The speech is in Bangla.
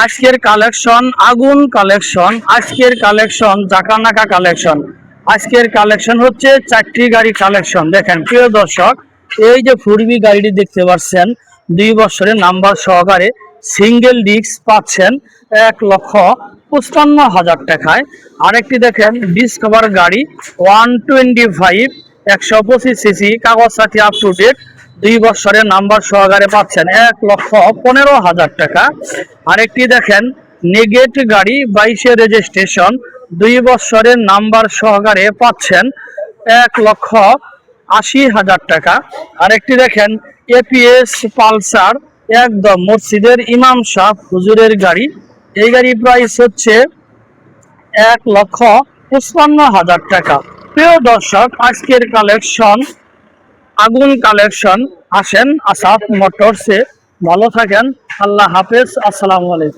আজকের কালেকশন আগুন কালেকশন, আজকের কালেকশন জাকানাকা কালেকশন। আজকের কালেকশন হচ্ছে 4টি গাড়ি কালেকশন। দেখেন প্রিয় দর্শক, এই যে ফুরবি গাড়িটি দেখতে পাচ্ছেন 2 বছরের নাম্বার সহকারে সিঙ্গেল ডিস্ক পাচ্ছেন 1,55,000 টাকায়। আরেকটি দেখেন ডিসকভার গাড়ি 125 125 সিসি কাগজ সাথে আপ টু ডেট 2 বছরের নাম্বার সহকারে পাচ্ছেন 1,15,000 টাকা। আরেকটি দেখেন নেগেট গাড়ি 22 রেজিস্ট্রেশন 2 বছরের নাম্বার সহকারে পাচ্ছেন 1,80,000 টাকা। আরেকটি দেখেন এপিএস পালসার একদম মসজিদের ইমাম সাহেব হুজুরের গাড়ি। এই গাড়ি প্রাইস হচ্ছে 1,55,000 টাকা। প্রিয় দর্শক, আজকের কালেকশন আগুন কালেকশন। আসেন আসাদ মোটরসে। ভালো থাকেন, আল্লাহ হাফেজ, আসসালামু আলাইকুম।